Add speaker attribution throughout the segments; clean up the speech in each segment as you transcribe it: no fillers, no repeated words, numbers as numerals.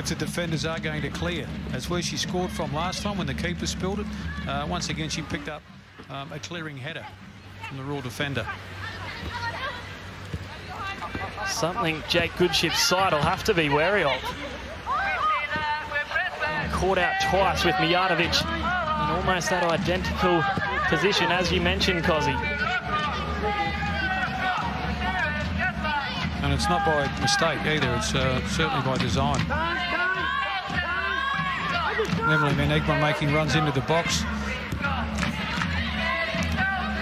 Speaker 1: if the defenders are going to clear. That's where she scored from last time when the keeper spilled it. Once again, she picked up a clearing header from the Royal defender.
Speaker 2: Something Jake Goodship's side will have to be wary of. Caught out twice with Mijatovic in almost that identical position, as you mentioned, Cozzy.
Speaker 1: And it's not by mistake either, it's certainly by design. Emily Van Egmond making runs into the box.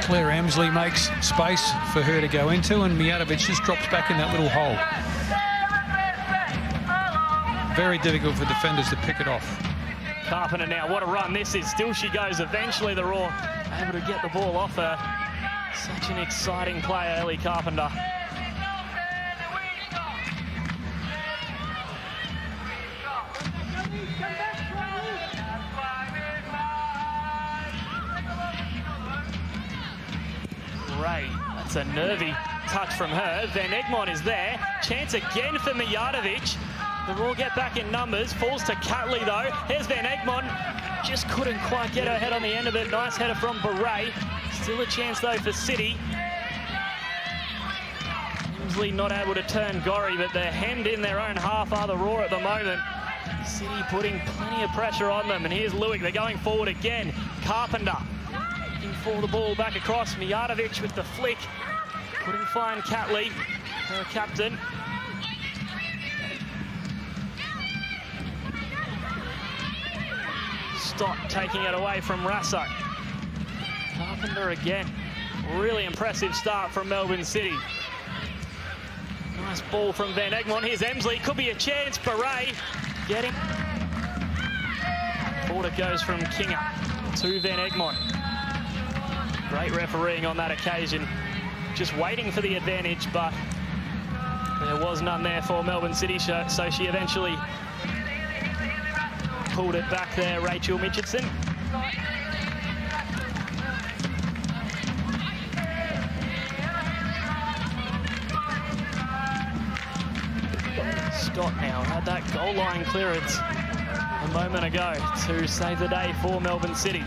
Speaker 1: Claire Emsley makes space for her to go into, and Mijatovic just drops back in that little hole. Very difficult for defenders to pick it off.
Speaker 2: Carpenter now, what a run this is. Still she goes. Eventually the Raw able to get the ball off her. Such an exciting play, Ellie Carpenter. Great. That's a nervy touch from her. Van Egmond is there. Chance again for Mijatovic. The Raw get back in numbers. Falls to Catley though. Here's Van Egmond. Just couldn't quite get her head on the end of it. Nice header from Beret. Still a chance though for City. Emsley not able to turn Gorry, but they're hemmed in their own half are the Raw at the moment. City putting plenty of pressure on them. And here's Lewick. They're going forward again. Carpenter looking for the ball back across. Mijatovic with the flick. Couldn't find Catley, her captain. Stott taking it away from Rasso. Carpenter again. Really impressive start from Melbourne City. Nice ball from Van Egmond. Here's Emsley. Could be a chance. Beret getting. Forward it goes from Kinger to Van Egmond. Great refereeing on that occasion. Just waiting for the advantage, but there was none there for Melbourne City, so she eventually pulled it back there, Rachel Mitchison. Stott now had that goal line clearance a moment ago to save the day for Melbourne City.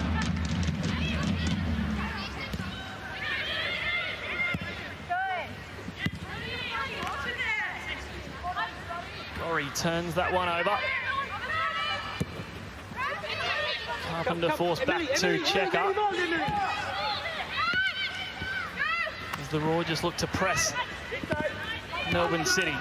Speaker 2: Gorry turns that one over. Carpenter forced back to Checker. As the Raw just look to press Melbourne City.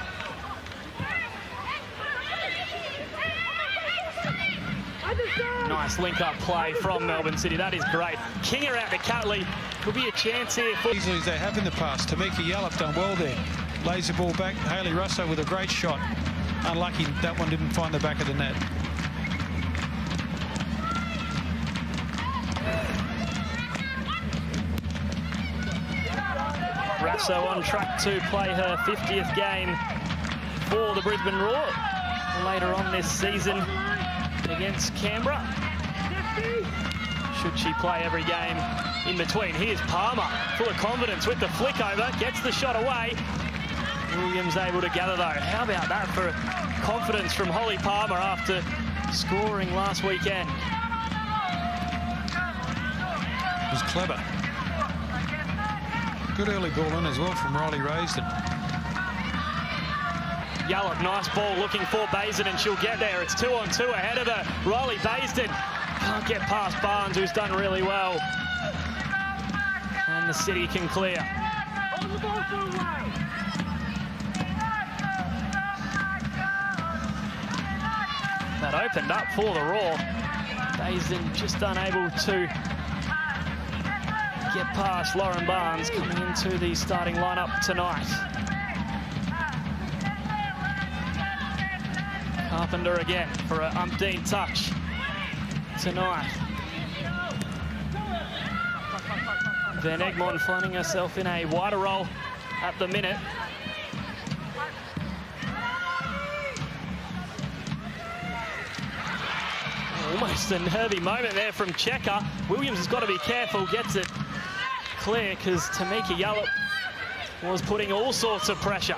Speaker 2: Nice link-up play from Melbourne City. That is great. Kinger out to Catley. Could be a chance here.
Speaker 1: Easily as they have in the past. Tamika Yallop done well there. Lays the ball back. Hayley Russo with a great shot. Unlucky that one didn't find the back of the net.
Speaker 2: Rasso on track to play her 50th game for the Brisbane Raw later on this season against Canberra. Should she play every game in between? Here's Palmer, full of confidence with the flick over, gets the shot away. Williams able to gather though. How about that for confidence from Holly Palmer after scoring last weekend?
Speaker 1: It was clever. Good early ball in as well from Riley Raisden.
Speaker 2: Yallop, nice ball looking for Baisden, and she'll get there. It's 2-on-2 ahead of her. Riley Baisden can't get past Barnes, who's done really well. And the City can clear. That opened up for the Raw. Baisden just unable to get past Lauren Barnes coming into the starting lineup tonight. Carpenter again for an umpteen touch tonight. Van Egmond finding herself in a wider role at the minute. Almost a nervy moment there from Checker. Williams has got to be careful, gets it clear because Tamika Yallop was putting all sorts of pressure.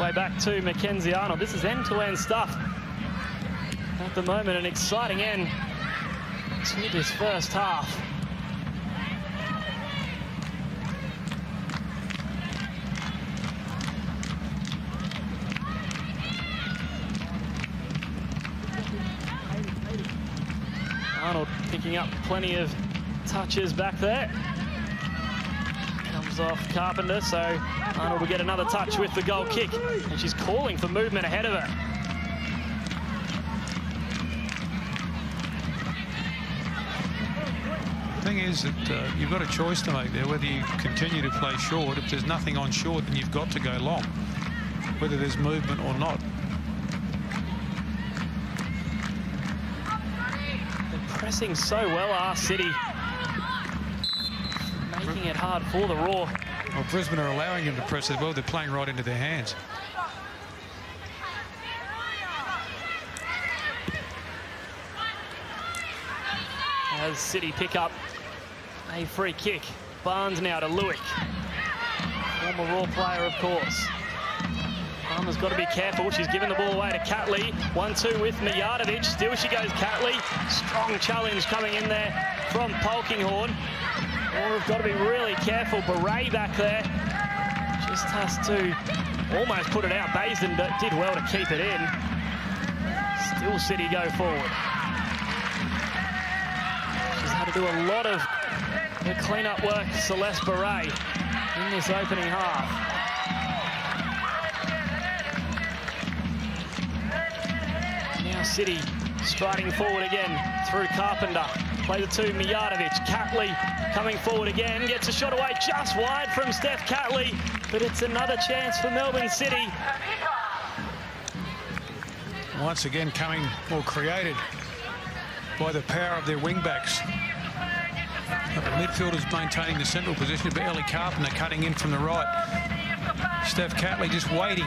Speaker 2: way back to Mackenzie Arnold. This is end-to-end stuff at the moment, an exciting end to this first half. Arnold picking up plenty of touches back there. Comes off Carpenter, so Arnold will get another touch with the goal kick. And she's calling for movement ahead of her.
Speaker 1: The thing is that you've got a choice to make there, whether you continue to play short. If there's nothing on short, then you've got to go long, whether there's movement or not.
Speaker 2: Pressing so well, our City, making it hard for the Raw.
Speaker 1: Well, Brisbane are allowing them to press as well. They're playing right into their hands.
Speaker 2: As City pick up a free kick. Barnes now to Lewick. Former Raw player, of course. Palmer's got to be careful. She's given the ball away to Catley. 1-2 with Mijatovic. Still she goes, Catley. Strong challenge coming in there from Polkinghorne. Oh, we've got to be really careful. Beret back there just has to almost put it out. Baisden did well to keep it in. Still City go forward. She's had to do a lot of the clean-up work, Celeste Beret, in this opening half. City striding forward again through Carpenter. Play the two, Mijatovic. Catley coming forward again. Gets a shot away just wide from Steph Catley. But it's another chance for Melbourne City.
Speaker 1: Once again coming more created by the power of their wing-backs. The midfielders maintaining the central position, but Ellie Carpenter cutting in from the right. Steph Catley just waiting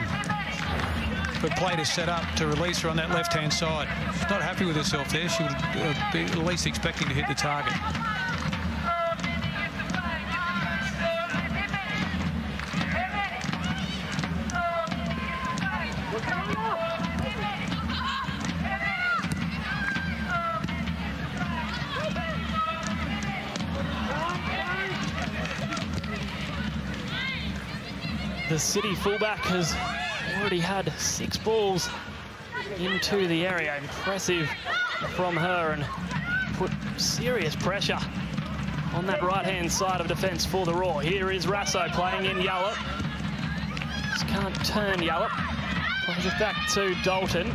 Speaker 1: for play to set up to release her on that left-hand side. She's not happy with herself there. She would be at least expecting to hit the target.
Speaker 2: The City fullback has already had 6 balls into the area. Impressive from her, and put serious pressure on that right-hand side of defence for the Raw. Here is Rasso playing in Yallop. Just can't turn Yallop. Plays it back to Dalton.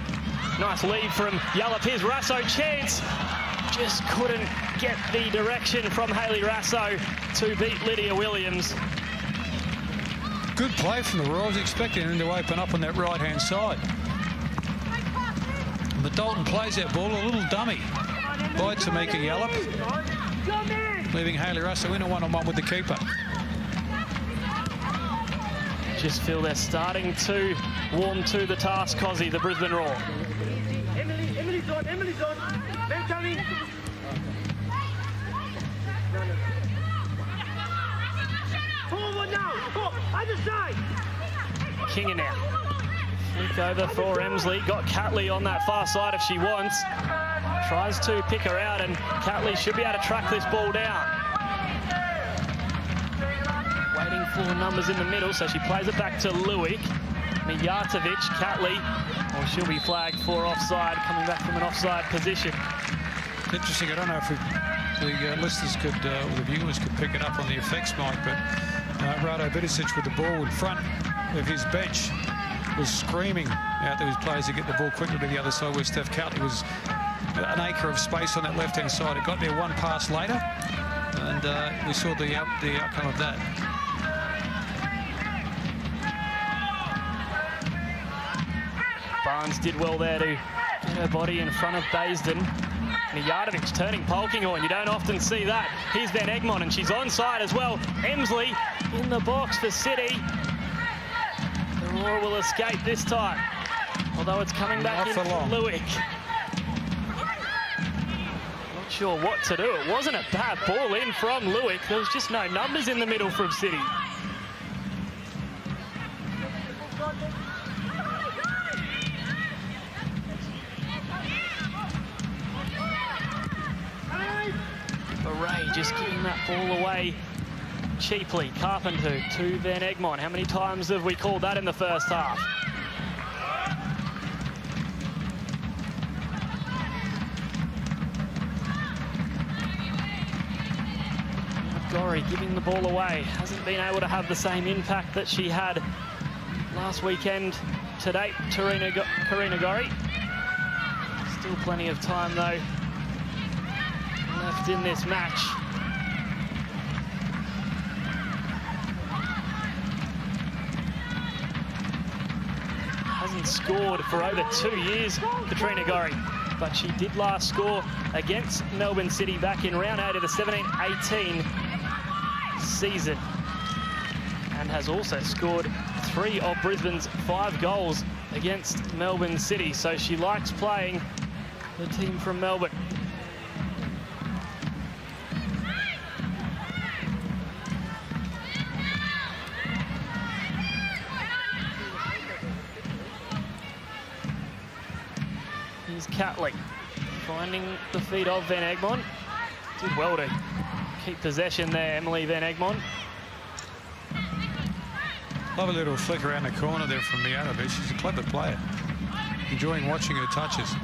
Speaker 2: Nice lead from Yallop. Here's Rasso. Chance. Just couldn't get the direction from Hayley Rasso to beat Lydia Williams.
Speaker 1: Good play from the Raw. I was expecting them to open up on that right-hand side. But Dalton plays that ball, a little dummy by Tamika Yallop, leaving Hayley Rasso in a one-on-one with the keeper.
Speaker 2: Just feel they're starting to warm to the task, Cozzy, the Brisbane Raw.
Speaker 3: Emily's on. They're coming. Forward now. Other side.
Speaker 2: Kinger now. Flick over for Emsley. Got Catley on that far side if she wants. Tries to pick her out, and Catley should be able to track this ball down. Waiting for numbers in the middle, so she plays it back to Lewick. Mijatovic, Catley. Well, she'll be flagged for offside, coming back from an offside position.
Speaker 1: Interesting. I don't know if the listeners could, or the viewers could pick it up on the effects mic, but Rado Vidicic with the ball in front of his bench was screaming out to his players to get the ball quickly to the other side, where Steph Catley was an acre of space on that left-hand side. It got there one pass later, and we saw the outcome of that.
Speaker 2: Barnes did well there to get her body in front of Baisden. Mijatovic turning Polkinghorne. You don't often see that. Here's Van Egmond, and she's onside as well. Emsley in the box for City. The Roar will escape this time, although it's coming back in for Lewick. Not sure what to do. It wasn't a bad ball in from Lewick. There was just no numbers in the middle from City. Gurry just giving that ball away cheaply. Carpenter to Van Egmond. How many times have we called that in the first half? Gurry giving the ball away. Hasn't been able to have the same impact that she had last weekend to date. Karina Gurry. Still plenty of time though left in this match. Hasn't scored for over 2 years, Katrina Gurry, but she did last score against Melbourne City back in round 8 of the 17-18 season, and has also scored 3 of Brisbane's 5 goals against Melbourne City, so she likes playing the team from Melbourne. Here's Catley finding the feet of Van Egmond. Did well to keep possession there, Emily Van Egmond.
Speaker 1: Love a little flick around the corner there from Mijatovic. She's a clever player. Enjoying watching her touches.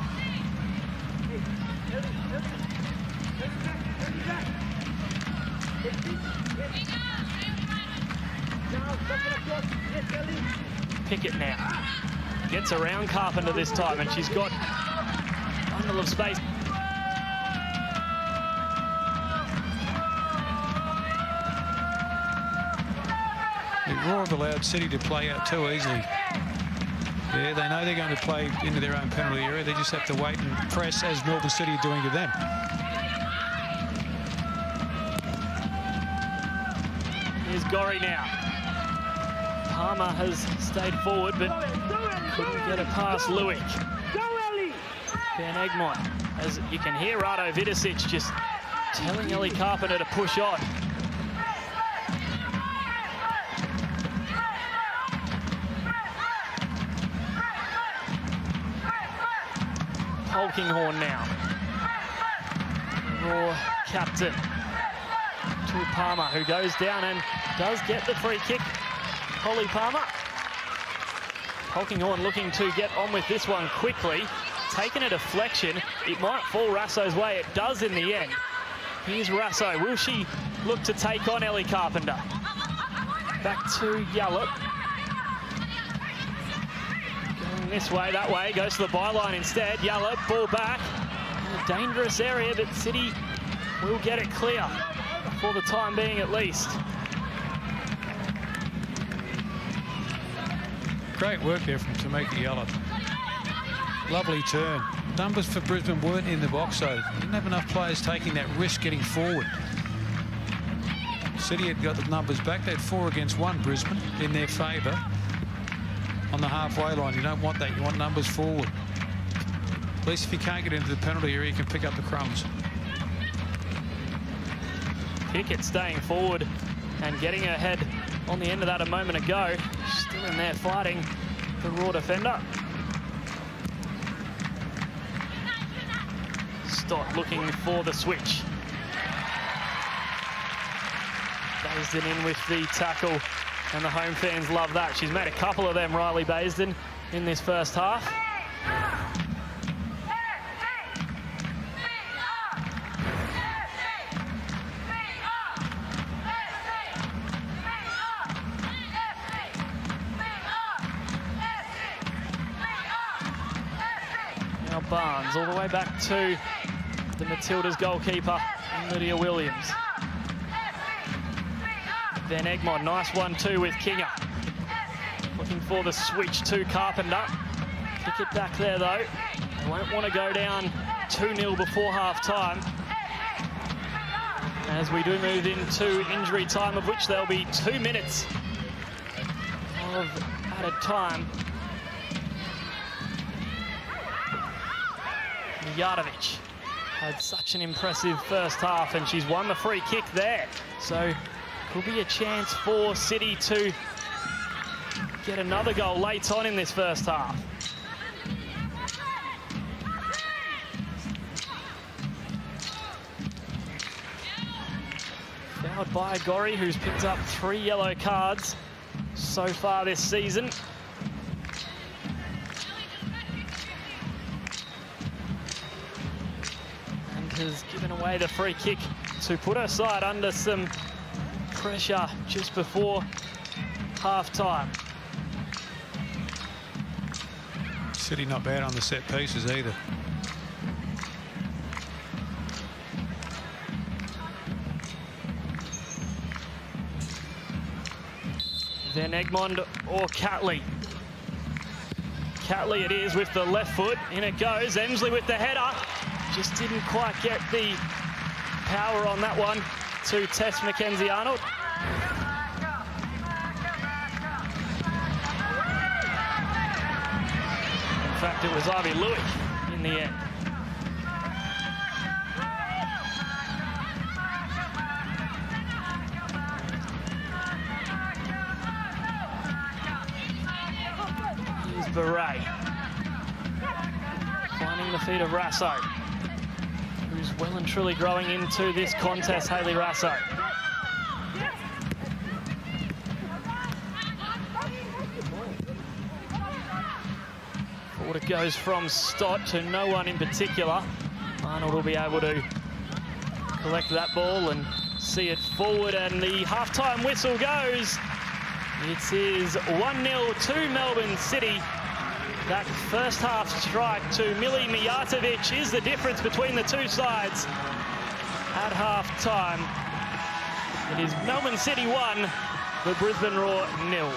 Speaker 2: Pickett now gets around Carpenter this time, and she's got a bundle of space.
Speaker 1: The Roar have allowed City to play out too easily. Yeah, they know they're going to play into their own penalty area. They just have to wait and press, as Melbourne City are doing to them.
Speaker 2: Here's Gurry now. Palmer has stayed forward, but couldn't get it past Lewick. Van Egmond, as you can hear Rado Vidicic just telling Ellie Carpenter to push on. Polkinghorne now. Raw captain to Palmer, who goes down and does get the free kick. Holly Palmer. Polkinghorne looking to get on with this one quickly. Taking a deflection. It might fall Rasso's way. It does in the end. Here's Rasso. Will she look to take on Ellie Carpenter? Back to Yallop. Going this way, that way. Goes to the byline instead. Yallop, ball back. In a dangerous area, but City will get it clear for the time being at least.
Speaker 1: Great work there from Tamika Yallop. Lovely turn. Numbers for Brisbane weren't in the box, though. Didn't have enough players taking that risk getting forward. City had got the numbers back. They had 4 against 1, Brisbane, in their favour. On the halfway line, you don't want that. You want numbers forward. At least if you can't get into the penalty area, you can pick up the crumbs.
Speaker 2: Pickett staying forward and getting her head on the end of that a moment ago. Still in there fighting the Raw defender. Stott looking for the switch. Baisden in with the tackle, and the home fans love that. She's made a couple of them, Riley Baisden, in this first half. Now Barnes all the way back to the Matildas goalkeeper, Lydia Williams. Van Egmond, nice 1-2 with Kinga. Looking for the switch to Carpenter. Kick it back there though. They won't want to go down 2-0 before half-time, as we do move into injury time, of which there'll be 2 minutes of added time. Mijatovic had such an impressive first half, and she's won the free kick there. So could be a chance for City to get another goal late on in this first half. Powered by Gorry, who's picked up 3 yellow cards so far this season. And has given away the free kick to put her side under some pressure just before half-time.
Speaker 1: City not bad on the set pieces either.
Speaker 2: Then Egmond or Catley. Catley it is with the left foot. In it goes. Emsley with the header. Just didn't quite get the power on that one to Tess Mackenzie-Arnold. In fact, it was Ivy Louis in the end. Beret. Finding the feet of Rasso, who's well and truly growing into this contest, Hayley Rasso. Forward it goes from Stott to no one in particular. Arnold will be able to collect that ball and see it forward, and the halftime whistle goes. It is 1-0 to Melbourne City. That first half strike to Mili Mijatovic is the difference between the two sides at half-time. It is Melbourne City 1, the Brisbane Roar 0.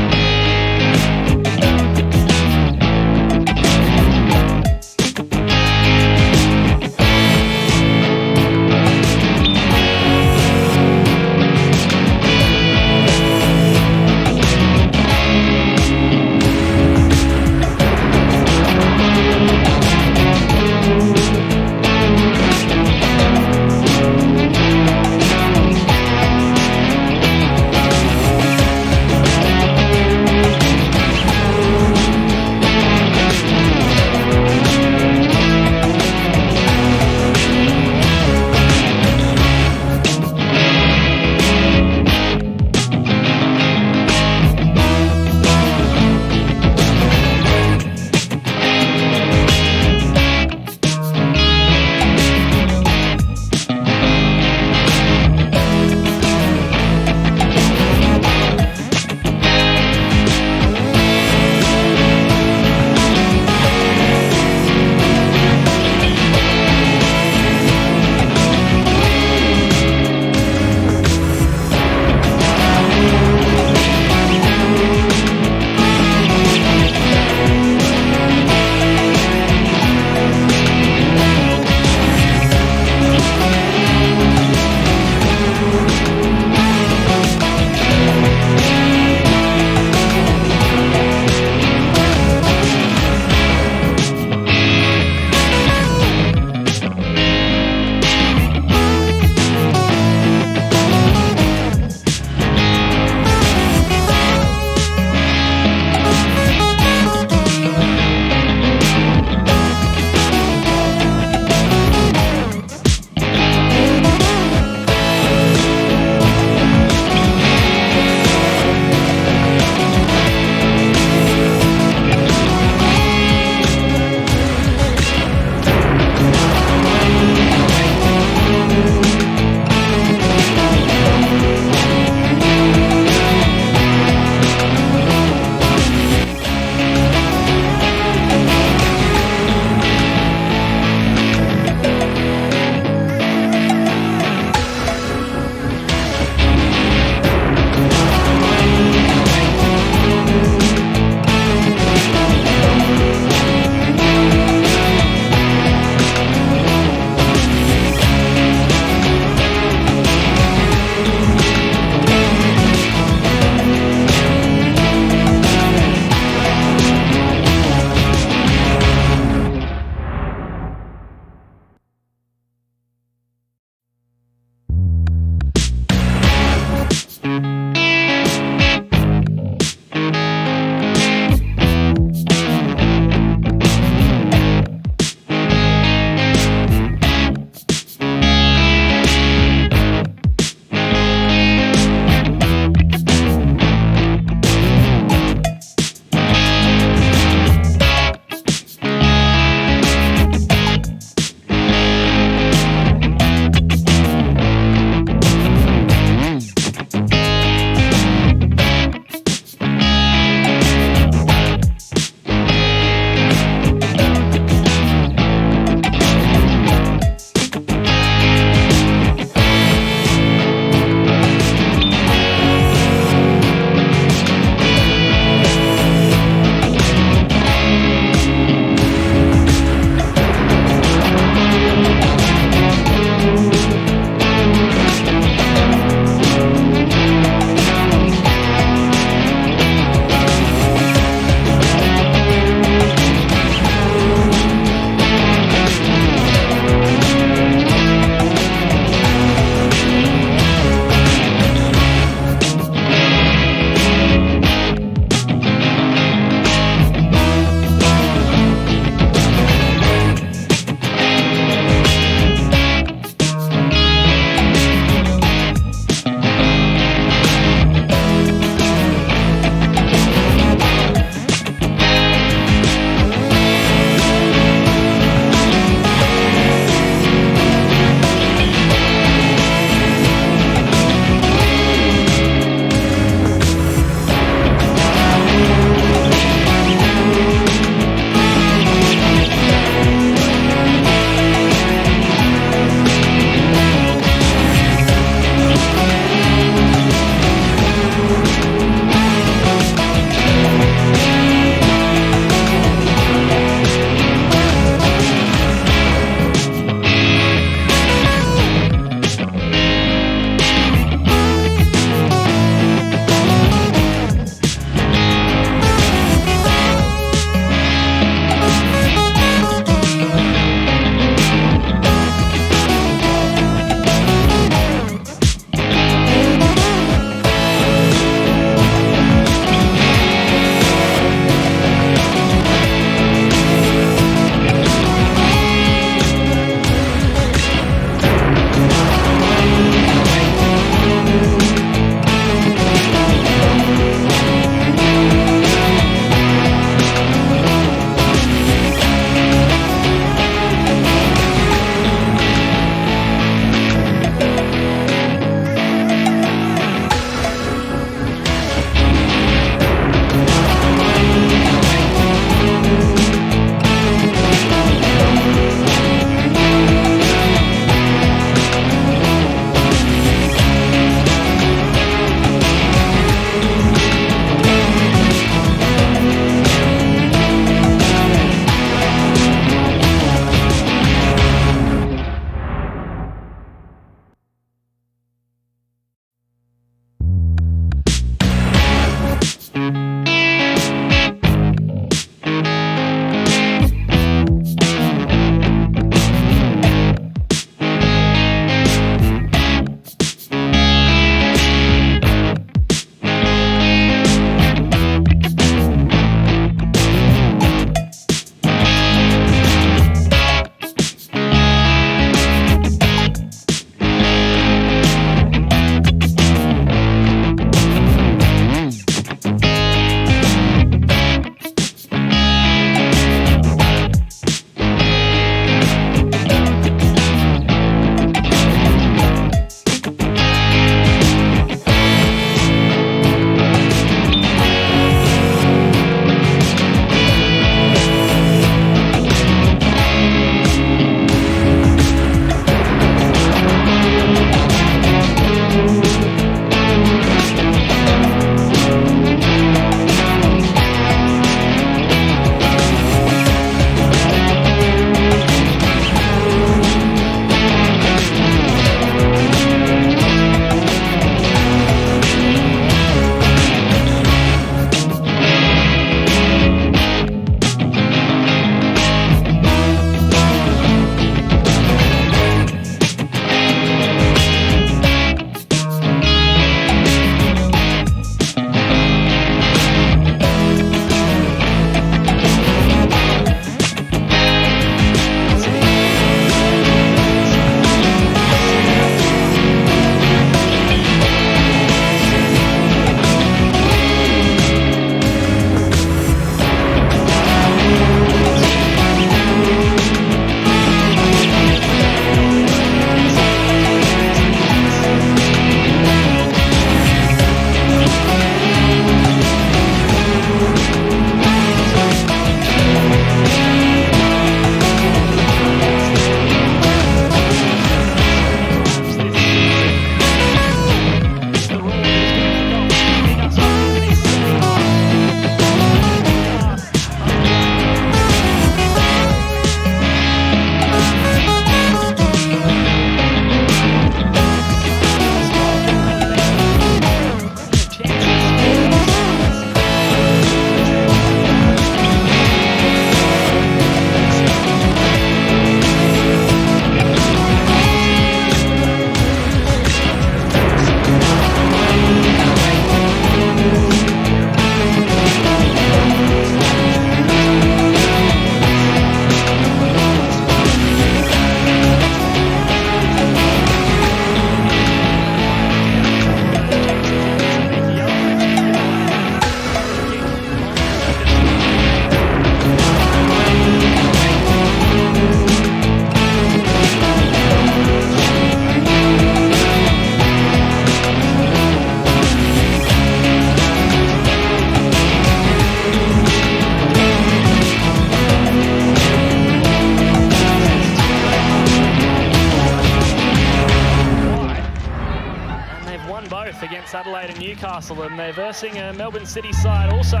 Speaker 2: Newcastle, and they're versing a Melbourne City side also.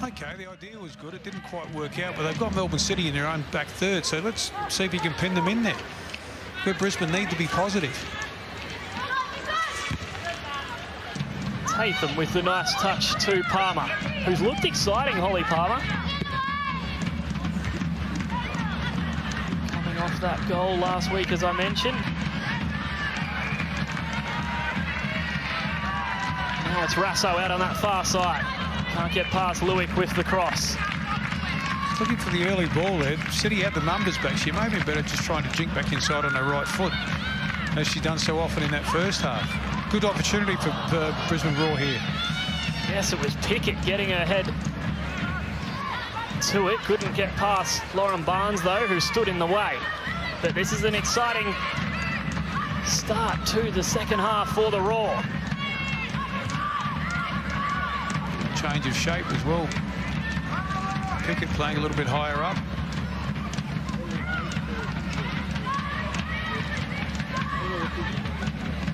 Speaker 1: Okay, the idea was good. It didn't quite work out, but they've got Melbourne City in their own back third, so let's see if you can pin them in there. Where Brisbane need to be positive.
Speaker 2: Tatham with the nice touch to Palmer, who's looked exciting, Holly Palmer. Coming off that goal last week, as I mentioned. Now it's Rasso out on that far side. Can't get past Lewick with the cross.
Speaker 1: Looking for the early ball there. City had the numbers back. She may have been better just trying to jink back inside on her right foot, as she's done so often in that first half. Good opportunity for Brisbane Roar here.
Speaker 2: Yes, it was Pickett getting her head to it. Couldn't get past Lauren Barnes, though, who stood in the way. But this is an exciting start to the second half for the Roar.
Speaker 1: Change of shape as well. Pickett playing a little bit higher up.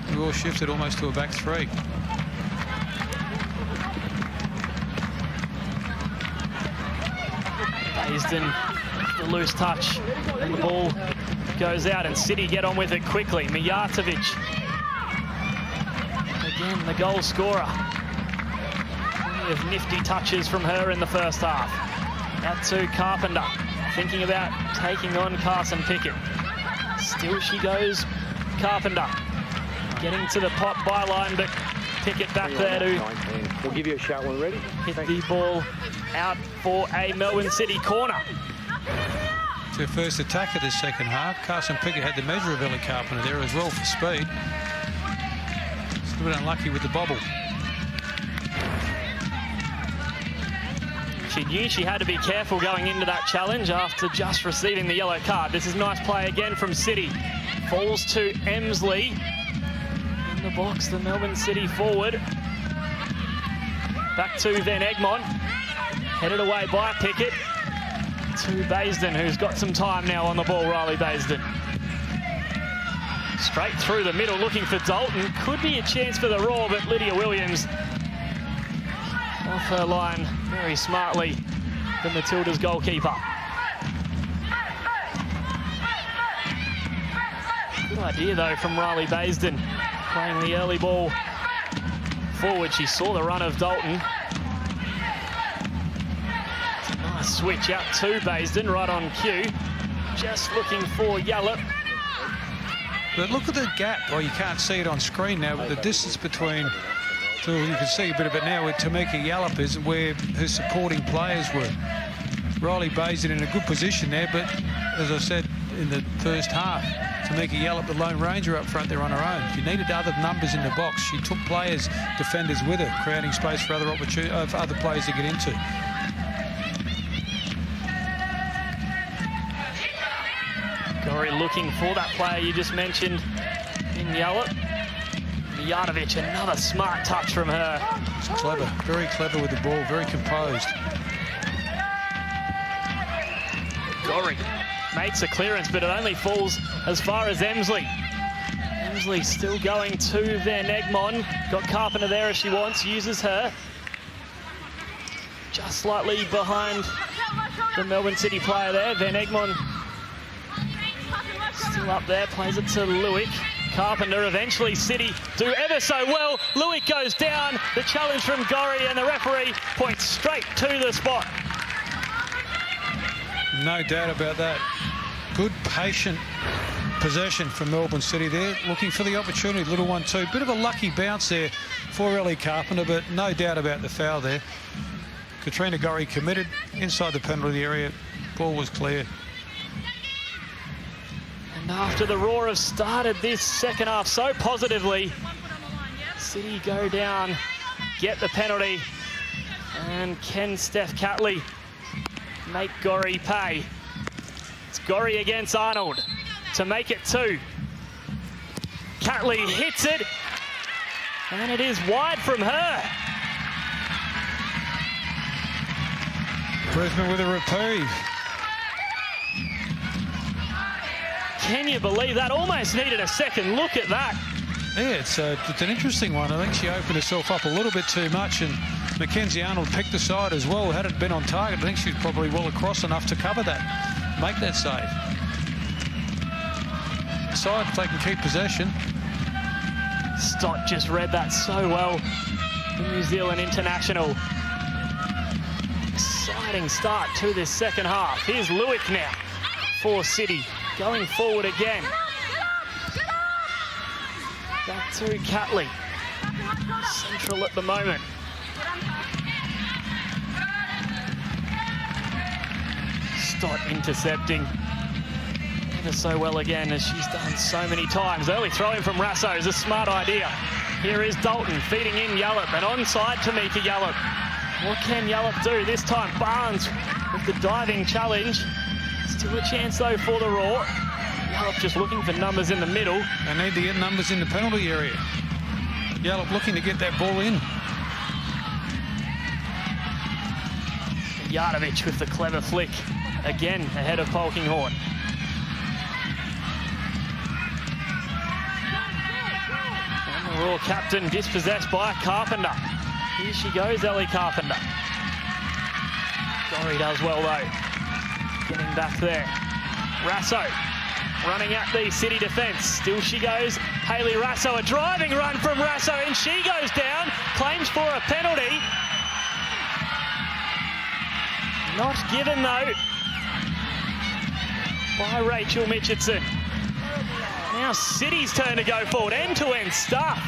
Speaker 1: The Roar shifted almost to a back three.
Speaker 2: Baisden, the loose touch, and the ball goes out, and City get on with it quickly. Mijatovic, again the goal scorer. Plenty of nifty touches from her in the first half. Out to Carpenter, thinking about taking on Carson Pickett. Still she goes, Carpenter. Getting to the pot byline, but Pickett back there to...
Speaker 4: We'll give you a shot when we're ready.
Speaker 2: Hit the ball out for a Melbourne City corner.
Speaker 1: It's her first attack of this second half. Carson Pickett had the measure of Ellie Carpenter there as well for speed. It's a bit unlucky with the bobble.
Speaker 2: She knew she had to be careful going into that challenge after just receiving the yellow card. This is nice play again from City. Falls to Emsley. In the box, the Melbourne City forward. Back to Van Egmond. Headed away by Pickett. To Baisden, who's got some time now on the ball, Riley Baisden. Straight through the middle, looking for Dalton. Could be a chance for the Raw, but Lydia Williams off her line very smartly, the Matilda's goalkeeper. Good idea, though, from Riley Baisden, playing the early ball forward. She saw the run of Dalton. Nice switch out to Baisden, right on cue. Just looking for Yallop.
Speaker 1: But look at the gap. Well, you can't see it on screen now, but the distance between... So you can see a bit of it now where Tamika Yallop is and where her supporting players were. Riley Baisden in a good position there, but as I said in the first half, Tamika Yallop, the lone ranger up front there on her own. She needed other numbers in the box. She took players, defenders with her, creating space for other for other players to get into.
Speaker 2: Gorry looking for that player you just mentioned in Yallop. Mijatovic, another smart touch from her.
Speaker 1: She's clever, very clever with the ball, very composed.
Speaker 2: Gorry makes a clearance, but it only falls as far as Emsley. Emsley still going to Van Egmond. Got Carpenter there as she wants, uses her. Just slightly behind the Melbourne City player there. Van Egmond still up there, plays it to Lewick. Carpenter, eventually City do ever so well. Lewick goes down, the challenge from Gorry, and the referee points straight to the spot.
Speaker 1: No doubt about that. Good, patient possession from Melbourne City there, looking for the opportunity, little 1-2. Bit of a lucky bounce there for Ellie Carpenter, but no doubt about the foul there. Katrina Gorry committed inside the penalty area. Ball was clear.
Speaker 2: And after the Roar have started this second half so positively, City go down, get the penalty, and can Steph Catley make Gorry pay? It's Gorry against Arnold to make it 2. Catley hits it, and it is wide from her.
Speaker 1: Brisbane with a reprieve.
Speaker 2: Can you believe that? Almost needed a second look at that.
Speaker 1: Yeah, it's an interesting one. I think she opened herself up a little bit too much, and Mackenzie Arnold picked the side as well. Had it been on target, I think she was probably well across enough to cover that, make that save. Side, if they can keep possession.
Speaker 2: Stott just read that so well. The New Zealand international. Exciting start to this second half. Here's Lewick now for City. Going forward again. Back to Catley. Central at the moment. Stott intercepting ever so well again, as she's done so many times. Early throwing from Rasso is a smart idea. Here is Dalton feeding in Yallop, and onside Tamika Yallop. What can Yallop do this time? Barnes with the diving challenge. Still a chance though for the Raw. Yallop just looking for numbers in the middle.
Speaker 1: They need to get numbers in the penalty area. Yallop looking to get that ball in.
Speaker 2: Mijatovic with the clever flick. Again ahead of Polkinghorne. And the Raw captain dispossessed by Carpenter. Here she goes, Ellie Carpenter. Gorry does well though. Getting back there. Rasso running at the City defence. Still she goes. Hayley Rasso, a driving run from Rasso, and she goes down. Claims for a penalty. Not given, though, by Rachel Mitchison. Now City's turn to go forward. End-to-end stuff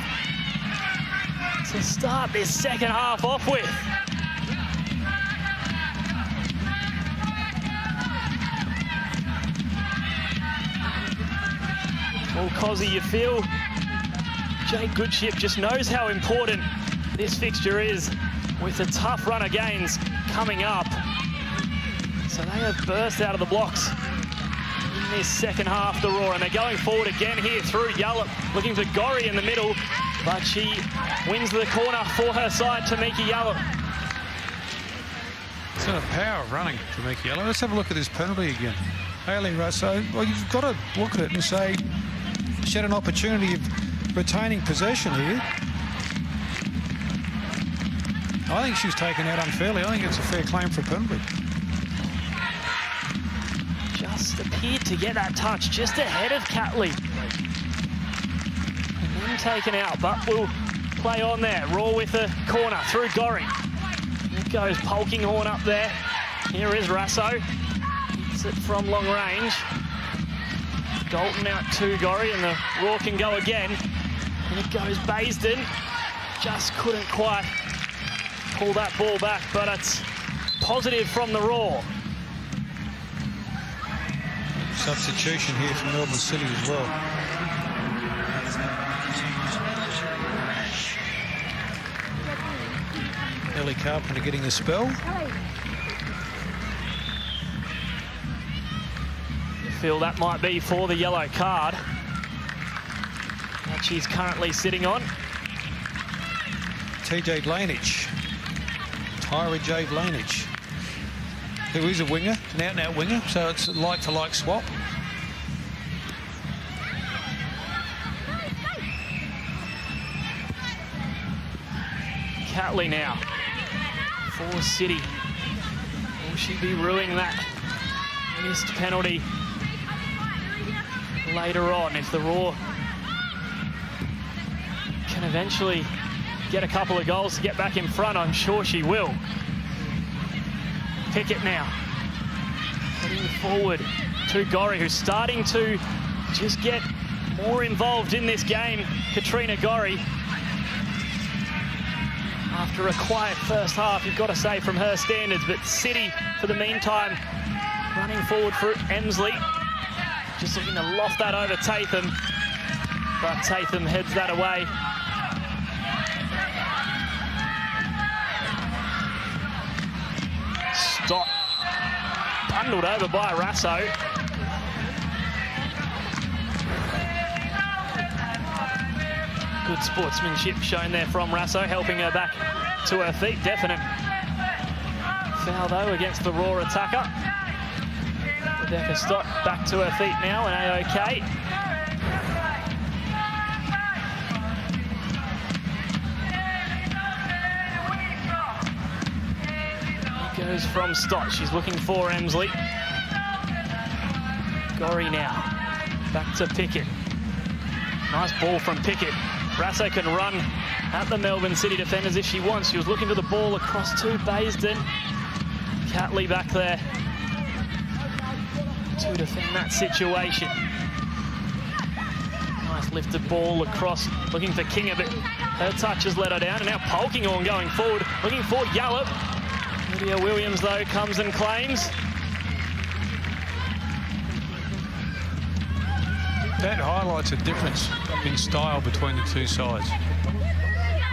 Speaker 2: to start this second half off with. Well, Cozzy, you feel Jake Goodship just knows how important this fixture is with the tough run of games coming up. So they have burst out of the blocks in this second half, the Roar, and they're going forward again here through Yallop, looking for Gorry in the middle, but she wins the corner for her side, Tamika Yallop.
Speaker 1: It's a power of running, Tamika Yallop. Let's have a look at this penalty again. Hayley Russo, well, you've got to look at it and say she had an opportunity of retaining possession here. I think she's taken out unfairly. I think it's a fair claim for a penalty.
Speaker 2: Just appeared to get that touch just ahead of Catley. And then taken out, but will play on there. Raw with the corner through Gorry. It goes Polkinghorn up there. Here is Russo. Hits it from long range. Dalton out to Gorry, and the Raw can go again. And it goes Baisden. Just couldn't quite pull that ball back, but it's positive from the Raw.
Speaker 1: Substitution here from Melbourne City as well. Ellie Carpenter getting the spell.
Speaker 2: You feel that might be for the yellow card that she's currently sitting on.
Speaker 1: TJ Blanich. Tyra J. Blanich, who is a winger, an out-and-out winger, so it's a like-for-like swap.
Speaker 2: Catley now for City. Will she be ruining that missed penalty later on if the Raw can eventually get a couple of goals to get back in front? I'm sure she will. Pickett now heading forward to Gorry, who's starting to just get more involved in this game. Katrina Gorry, after a quiet first half, you've got to say, from her standards, but City, for the meantime, running forward for Emsley, just looking to loft that over Tatham, but Tatham heads that away. Stott bundled over by Russo. Good sportsmanship shown there from Russo, helping her back to her feet. Definite foul, though, against the Raw attacker. Rebecca Stott back to her feet now, and A-OK. Goes from Stott. She's looking for Emsley. Gorry now. Back to Pickett. Nice ball from Pickett. Russo can run at the Melbourne City defenders if she wants. She was looking for the ball across to Baisden. Catley back there to defend that situation. Nice lifted ball across, looking for King of it. Her touch has let her down, and now Polkinghorn going forward, looking for Yallop. Lydia Williams, though, comes and claims.
Speaker 1: That highlights a difference in style between the two sides.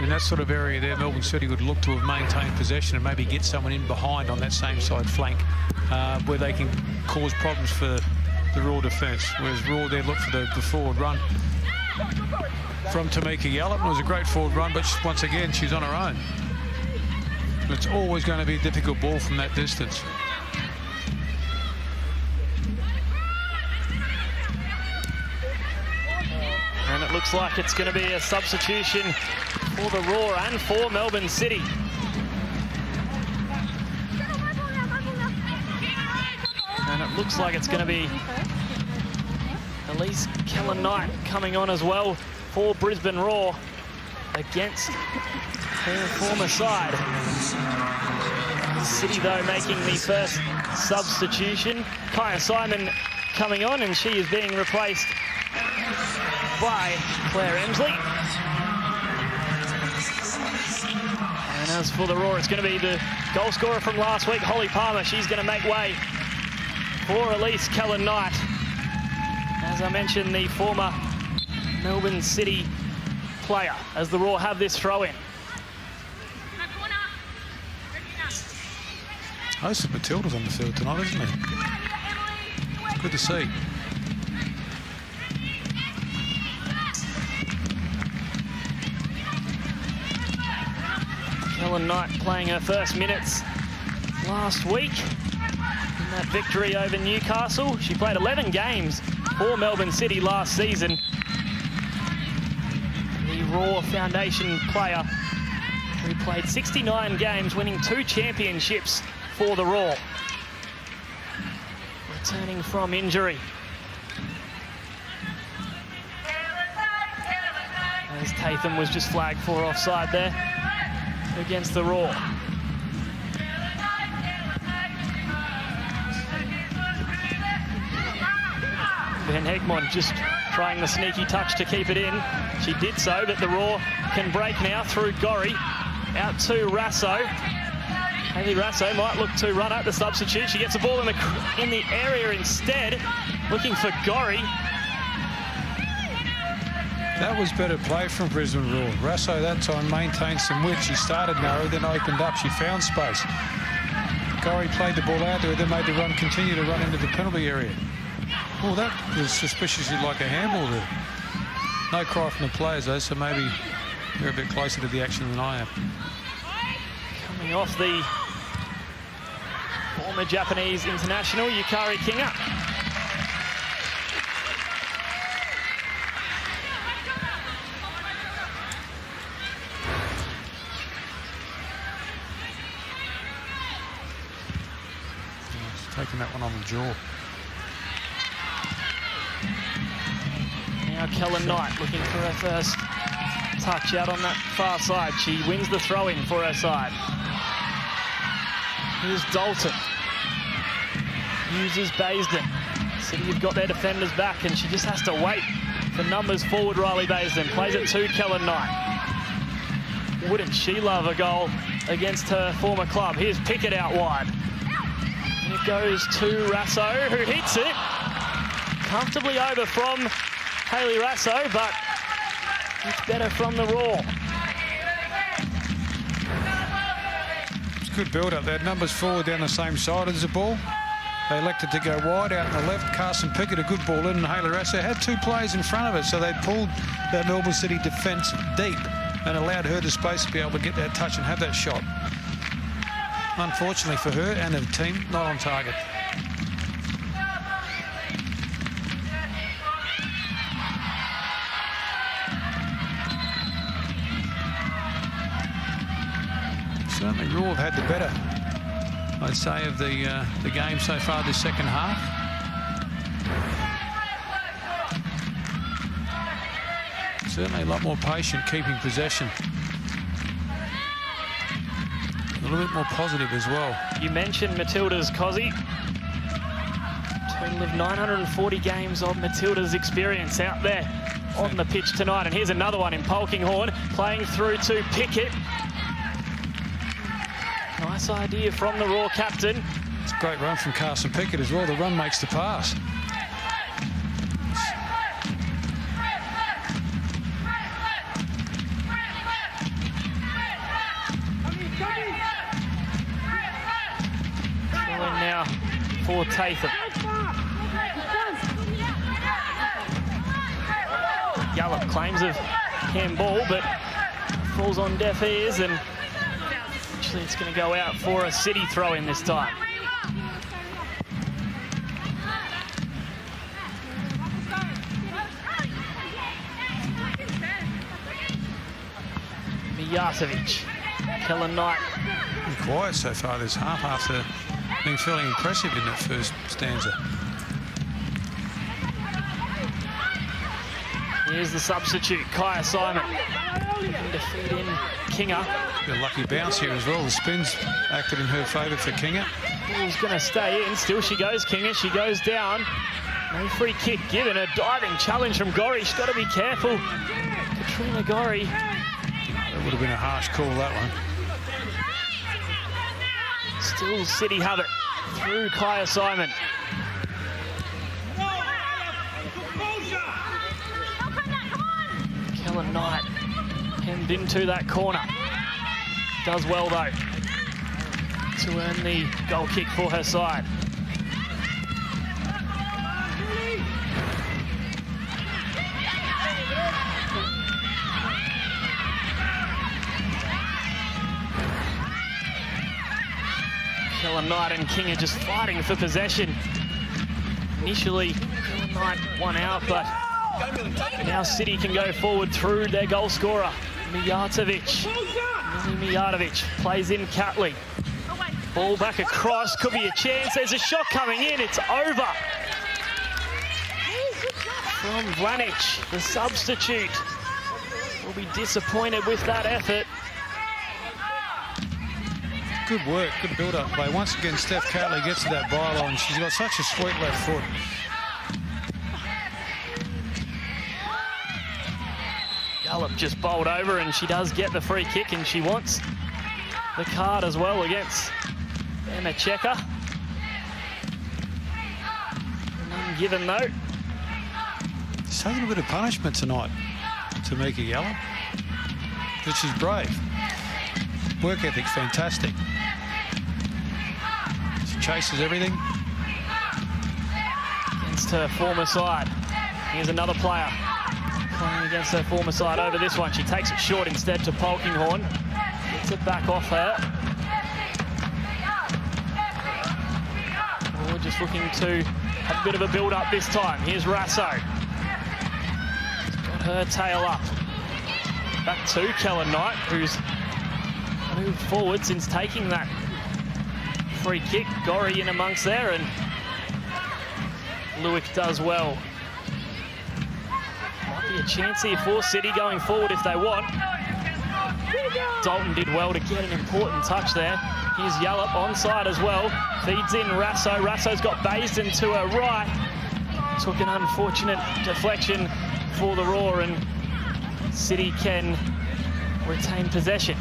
Speaker 1: In that sort of area there, Melbourne City would look to have maintained possession and maybe get someone in behind on that same side flank where they can cause problems for the Raw defence. Whereas Raw there looked for the forward run from Tamika Yallop. It was a great forward run, but once again, she's on her own. It's always going to be a difficult ball from that distance.
Speaker 2: And it looks like it's going to be a substitution for the Raw and for Melbourne City. And it looks like it's going to be Elise Kellen-Knight coming on as well for Brisbane Raw against her former side. City, though, making the first substitution. Kaya Simon coming on, and she is being replaced by Claire Emsley. And as for the Roar, it's going to be the goal scorer from last week, Holly Palmer. She's going to make way for Elise Kellen-Knight. As I mentioned, the former Melbourne City player, as the Roar have this throw-in.
Speaker 1: Host of Matilda's on the field tonight, isn't it? Good to see.
Speaker 2: Kellen-Knight playing her first minutes last week in that victory over Newcastle. She played 11 games for Melbourne City last season. The Roar Foundation player who played 69 games, winning 2 championships for the Roar. Returning from injury. As Tatham was just flagged for offside there against the Roar. Van Hegmond just trying the sneaky touch to keep it in. She did so, but the Roar can break now through Gorry. Out to Rasso. Hayley Rasso might look to run out the substitute. She gets the ball in the area instead, looking for Gorry.
Speaker 1: That was better play from Brisbane Roar. Rasso that time maintained some width. She started narrow, then opened up. She found space. Gorry played the ball out to her, then made the run continue to run into the penalty area. Oh, that was suspiciously like a handball there. No cry from the players though, so maybe they're a bit closer to the action than I am.
Speaker 2: Coming off the former Japanese international, Yukari Kinga.
Speaker 1: Taking that one on the jaw.
Speaker 2: Now Kellen-Knight looking for her first touch out on that far side. She wins the throw-in for her side. Here's Dalton. Uses Baisden. City have got their defenders back, and she just has to wait for numbers forward. Riley Baisden plays it to Kellen-Knight. Wouldn't she love a goal against her former club? Here's Pickett out wide. And it goes to Rasso, who hits it. Comfortably over from Hayley Rasso, but it's better from the Roar.
Speaker 1: It's good build-up. They had numbers forward down the same side as the ball. They elected to go wide out on the left. Carson Pickett, a good ball in, and Hayley Rasso had 2 players in front of her, so they pulled that Melbourne City defence deep and allowed her the space to be able to get that touch and have that shot. Unfortunately for her and her team, not on target. Certainly Roar have had the better, I'd say, of the game so far this second half. Certainly a lot more patient keeping possession. A little bit more positive as well.
Speaker 2: You mentioned Matilda's Cozzy. Total of 940 games of Matilda's experience out there on the pitch tonight. And here's another one in Polkinghorne, playing through to Pickett. Nice idea from the Roar captain.
Speaker 1: It's a great run from Carson Pickett as well. The run makes the pass.
Speaker 2: Going now for Tatham. Gallop claims of handball, but falls on deaf ears, and actually it's going to go out for a City throw-in this time. Mijatovic. Kellen-Knight.
Speaker 1: Quiet so far this half after being fairly impressive in that first stanza.
Speaker 2: Here's the substitute, Kaya Simon. Looking to feed in Kinga.
Speaker 1: A lucky bounce here as well. The spins acted in her favour for Kinga.
Speaker 2: Ball's going to stay in. Still she goes, Kinga. She goes down. No free kick given. A diving challenge from Gorry. She's got to be careful. Katrina Gorry.
Speaker 1: That would have been a harsh call, that one.
Speaker 2: Still City have it through Kaya Simon. Kellen Knight hemmed into that corner. Does well though to earn the goal kick for her side. Kellen Knight and King are just fighting for possession. Initially, Kellen Knight won out, but now City can go forward through their goal scorer, Mijatovic. Mijatovic plays in Catley. Ball back across, could be a chance. There's a shot coming in, it's over. From Vlanic, the substitute, will be disappointed with that effort.
Speaker 1: Good work, good build-up play. Once again, Steph Catley gets to that byline. She's got such a sweet left foot.
Speaker 2: Gallup just bowled over and she does get the free kick and she wants the card as well against Emma Checker. None given though.
Speaker 1: She's taking a bit of punishment tonight, Tamika Gallup. But she's brave. Work ethic, fantastic. She chases everything.
Speaker 2: Against her former side. Here's another player playing against her former side over this one. She takes it short instead to Polkinghorne. Gets it back off her. We're just looking to have a bit of a build-up this time. Here's Rasso. She's got her tail up. Back to Kellen Knight, who's moved forward since taking that free kick. Gorry in amongst there, and Lewick does well. Might be a chance here for City going forward if they want. Dalton did well to get an important touch there. Here's Yallop onside as well. Feeds in Rasso. Rasso's got Baisden to her right. Took an unfortunate deflection for the Roar, and City can retain possession.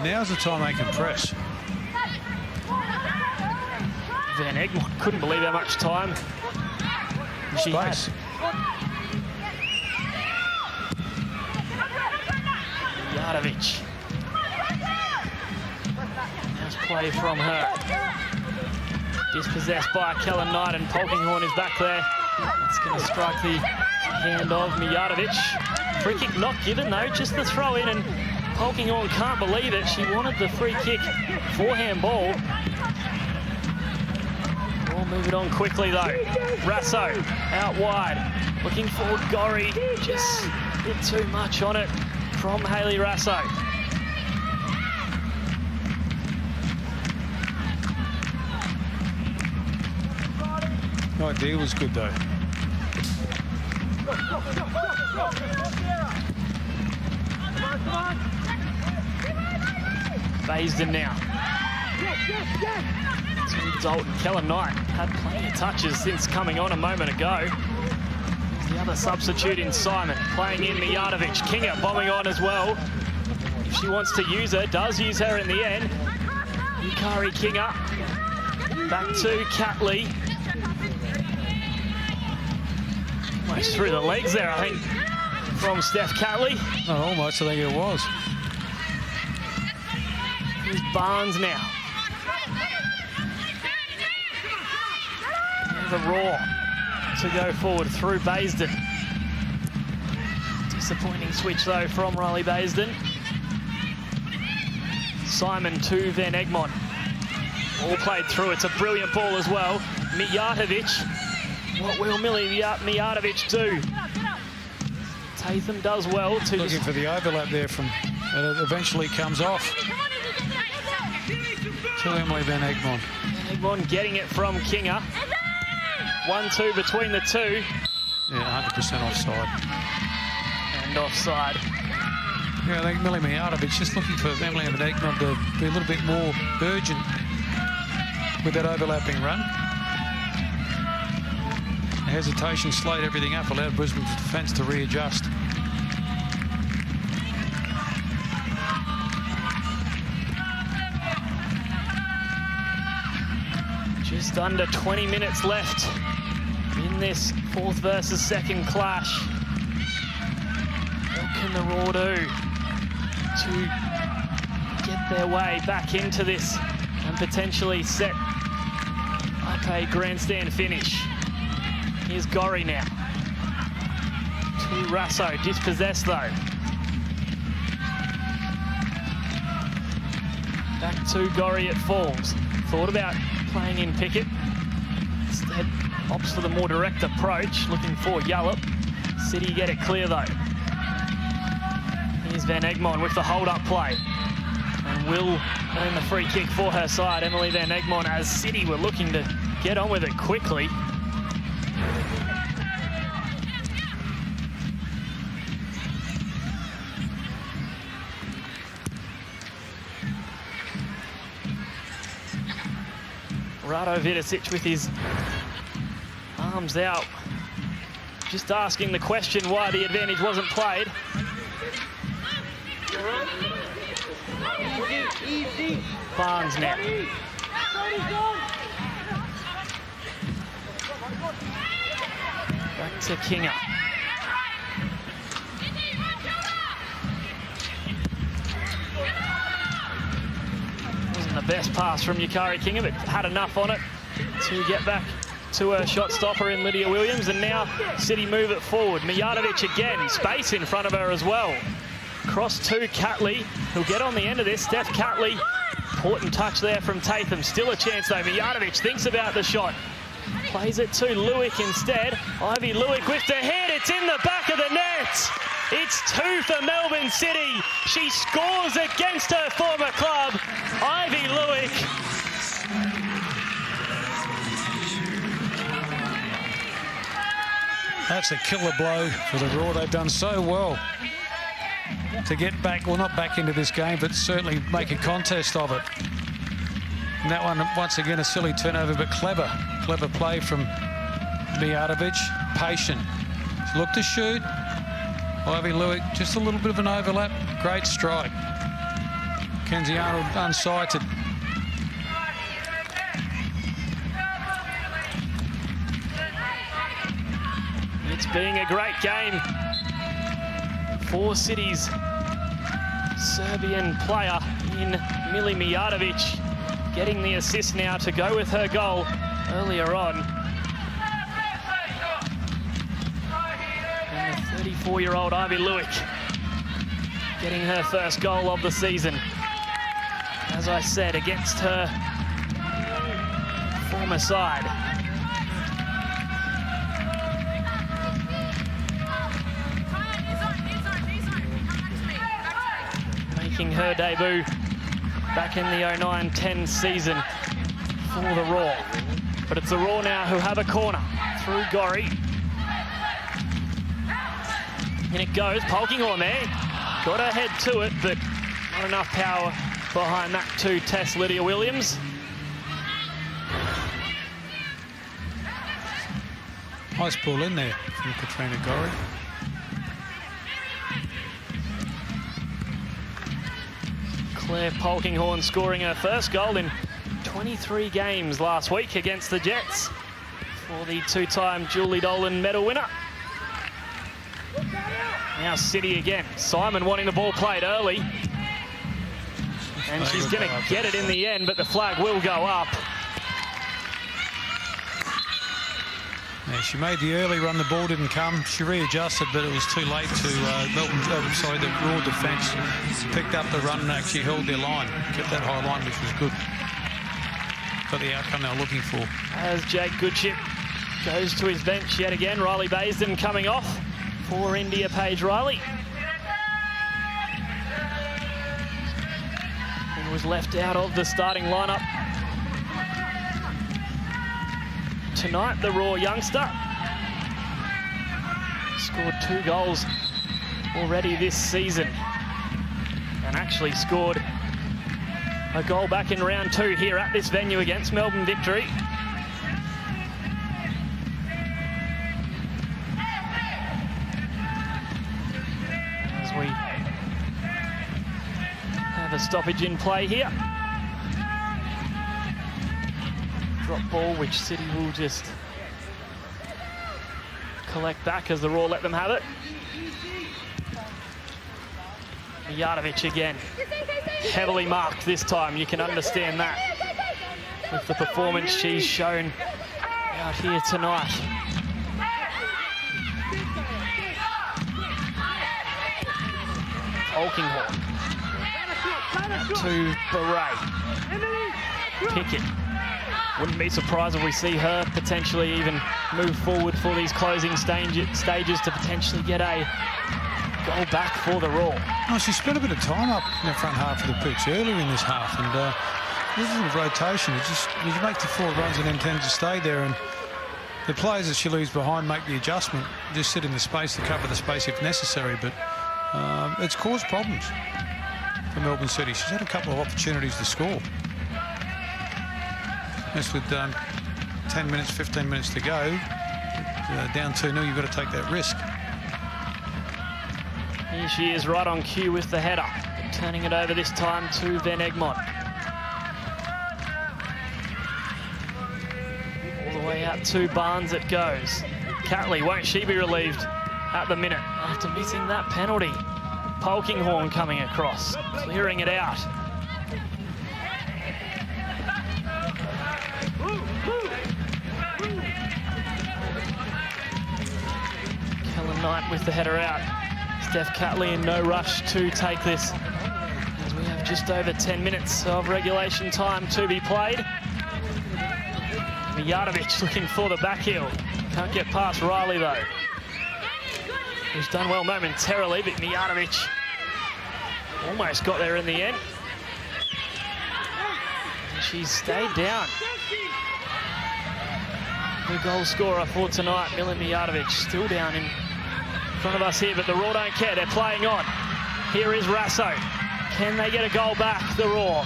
Speaker 1: Now's the time they can press.
Speaker 2: Van Egmond couldn't believe how much time she had. Mijatovic. Nice play from her. Dispossessed by Kellen Knight, and Polkinghorne is back there. That's going to strike the hand of Mijatovic. Free kick not given though, just the throw in, and Polkinghorne can't believe it. She wanted the free kick forehand ball. We'll move it on quickly though. Rasso out wide, looking for Gorry. Just a bit too much on it from Hayley Rasso.
Speaker 1: The idea was good though.
Speaker 2: Baisden now. To Dalton. Kellen Knight had plenty of touches since coming on a moment ago. The other substitute in Simon, playing in Mijatovic. Kinga bombing on as well. If she wants to use her, does use her in the end. Yukari Kinga. Back to Catley. Almost through the legs there, I think, from Steph Catley.
Speaker 1: Not almost, I think it was.
Speaker 2: Here's Barnes now. The Roar to go forward through Baisden. Disappointing switch though from Riley Baisden. Simon to Van Egmond. All played through. It's a brilliant ball as well. Mijatovic. What will Mijatovic do? Tatham does well to
Speaker 1: looking for the overlap there from, and it eventually comes off to Emily Van Egmond.
Speaker 2: Van Egmond getting it from Kinga. 1-2 between the two.
Speaker 1: Yeah, 100% offside.
Speaker 2: And offside.
Speaker 1: Yeah, I think Millie Mijatovic just looking for Emily Van Egmond to be a little bit more urgent with that overlapping run. Hesitation slowed everything up, allowed Brisbane's defence to readjust.
Speaker 2: Just under 20 minutes left in this fourth versus second clash. What can the Raw do to get their way back into this and potentially set up a grandstand finish? Here's Gorry now. To Russo, dispossessed though. Back to Gorry at Falls. Thought about playing in Pickett. Instead, opts for the more direct approach, looking for Yallop. City get it clear though. Here's Van Egmond with the hold-up play. And will earn the free kick for her side. Emily Van Egmond, as City were looking to get on with it quickly. Rado Vidicic with his arms out, just asking the question why the advantage wasn't played. Barnes now. Back to Kinga. Wasn't the best pass from Yukari Kinga, but had enough on it to get back to a shot stopper in Lydia Williams. And now City move it forward. Mijatovic again, space in front of her as well. Cross to Catley, who'll get on the end of this. Steph Catley, important touch there from Tatham. Still a chance though. Mijatovic thinks about the shot. Plays it to Lewick instead. Ivy Lewick with the head. It's in the back of the net. It's 2 for Melbourne City. She scores against her former club, Ivy Lewick.
Speaker 1: That's a killer blow for the Raw. They've done so well to get back, well, not back into this game, but certainly make a contest of it. And that one, once again, a silly turnover, but clever play from Mijatovic. Patient. She looked to shoot. Ivy Lewick, just a little bit of an overlap. Great strike. Kenzie Arnold unsighted.
Speaker 2: It's being a great game for City's Serbian player in Mili Mijatovic, getting the assist now to go with her goal earlier on. And the 34-year-old Ivy Lewick getting her first goal of the season. As I said, against her former side. Making her debut back in the 09-10 season for the Raw. But it's the Raw now who have a corner through Gorry. In it goes, Polkinghorne there. Got her head to it, but not enough power behind that to test Lydia Williams.
Speaker 1: Nice ball in there from Katrina Gorry.
Speaker 2: Claire Polkinghorne scoring her first goal in 23 games last week against the Jets for the two-time Julie Dolan medal winner. Now City again. Simon wanting the ball played early. And she's going to get it in the end, but the flag will go up.
Speaker 1: Yeah, she made the early run, the ball didn't come. She readjusted, but it was too late to the Raw defence picked up the run and actually held their line. Kept that high line, which was good. Got the outcome they were looking for.
Speaker 2: As Jake Goodchip goes to his bench yet again, Riley Baisden coming off for India Paige Riley. And was left out of the starting lineup tonight, the Raw youngster. scored 2 goals already this season, and actually scored a goal back in round 2 here at this venue against Melbourne Victory. As we have a stoppage in play here. Drop ball, which City will just collect back as the Raw let them have it. Mijatovic again, heavily marked this time. You can understand that with the performance she's shown out here tonight. Olkinghorn to Beret. Pickett. Wouldn't be surprised if we see her potentially even move forward for these closing stages to potentially get a goal back for the Raw.
Speaker 1: Oh, she spent a bit of time up in the front half of the pitch earlier in this half, and this is a rotation. It's just you make the 4 runs and then tend to stay there, and the players that she leaves behind make the adjustment, just sit in the space to cover the space if necessary. But it's caused problems for Melbourne City. She's had a couple of opportunities to score. Just with 10 minutes, 15 minutes to go, down 2-0, you've got to take that risk.
Speaker 2: Here she is right on cue with the header, turning it over this time to Van Egmond. All the way out to Barnes it goes. Catley, won't she be relieved at the minute after missing that penalty? Polkinghorn coming across, clearing it out. Kellen Knight with the header out. Steph Catley in no rush to take this, as we have just over 10 minutes of regulation time to be played. Mijatovic looking for the back heel. Can't get past Riley though, who's done well momentarily, but Mijatovic almost got there in the end. And she's stayed down. The goal scorer for tonight, Milan Mijatovic, still down in front of us here, but the Raw don't care. They're playing on. Here is Rasso. Can they get a goal back? The Raw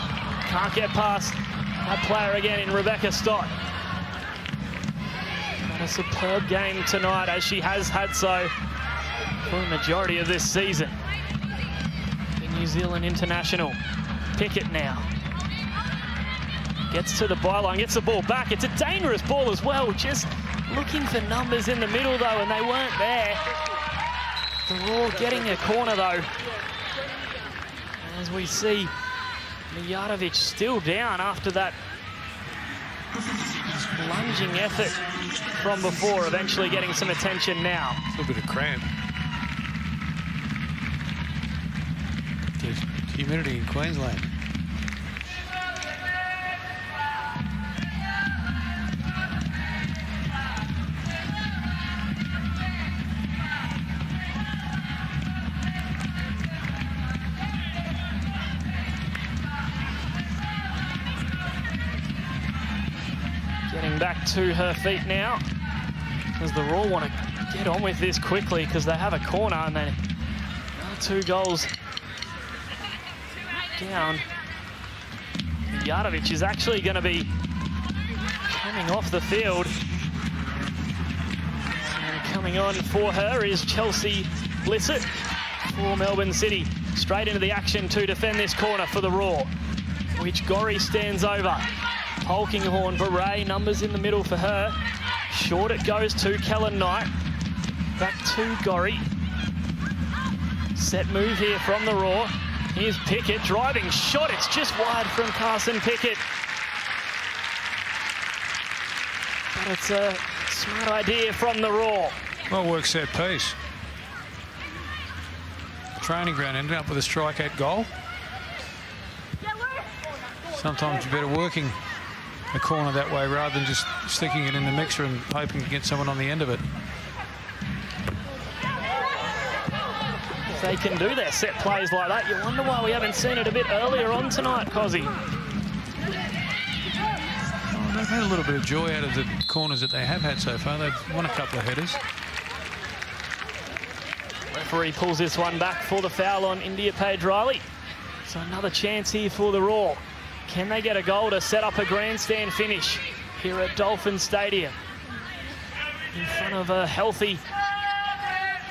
Speaker 2: can't get past that player again in Rebecca Stott. And a superb game tonight, as she has had so for the majority of this season. The New Zealand international. Pickett now gets to the byline, gets the ball back. It's a dangerous ball as well. Just looking for numbers in the middle though, and they weren't there. The Raw getting a corner though, as we see Mijatovic still down after that lunging effort from before, eventually getting some attention now.
Speaker 1: A little bit of cramp. There's humidity in Queensland.
Speaker 2: Back to her feet now, as the Raw want to get on with this quickly because they have a corner and they are 2 goals down. Mijatovic is actually going to be coming off the field, and coming on for her is Chelsea Blissett for Melbourne City. Straight into the action to defend this corner for the Raw, which Gorry stands over. Polkinghorn, Beret, numbers in the middle for her. Short it goes to Kellen Knight. Back to Gorry. Set move here from the Raw. Here's Pickett, driving shot. It's just wide from Carson Pickett. But it's a smart idea from the Raw.
Speaker 1: Well worked set piece. Training ground ended up with a strikeout goal. Sometimes you're better working a corner that way rather than just sticking it in the mixer and hoping to get someone on the end of it.
Speaker 2: If they can do their set plays like that, you wonder why we haven't seen it a bit earlier on tonight, Cozzy.
Speaker 1: Oh, they've had a little bit of joy out of the corners that they have had so far. They've won a couple of headers.
Speaker 2: Referee pulls this one back for the foul on India Page Riley. So another chance here for the Raw. Can they get a goal to set up a grandstand finish here at Dolphin Stadium in front of a healthy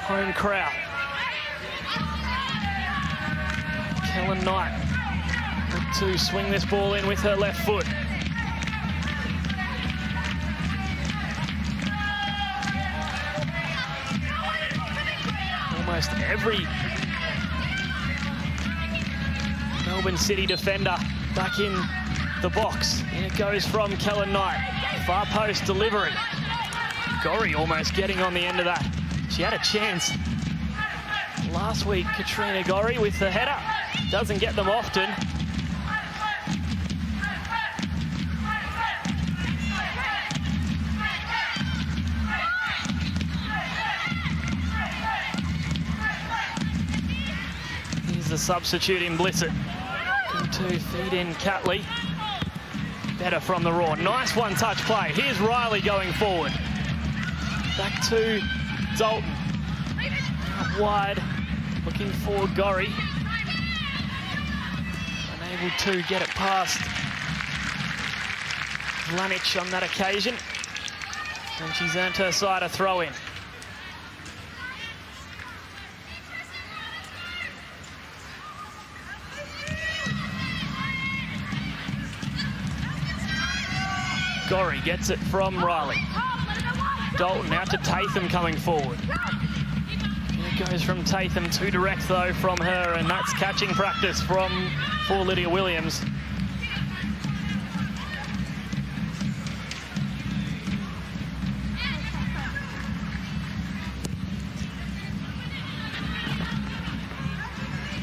Speaker 2: home crowd? Kellen Knight looked to swing this ball in with her left foot. Almost every Melbourne City defender back in the box. And it goes from Kellen Knight. Far post delivery. Gorry almost getting on the end of that. She had a chance last week, Katrina Gorry, with the header. Doesn't get them often. Here's the substitute in Blissett. To feed in Catley. Better from the Raw. Nice one-touch play. Here's Riley going forward. Back to Dalton. Out wide, looking for Gorry. Unable to get it past Vlanich on that occasion. And she's earned her side a throw-in. Gorry gets it from Riley. Dalton out to Tatham coming forward. It goes from Tatham, too direct though from her, and that's catching practice for Lydia Williams.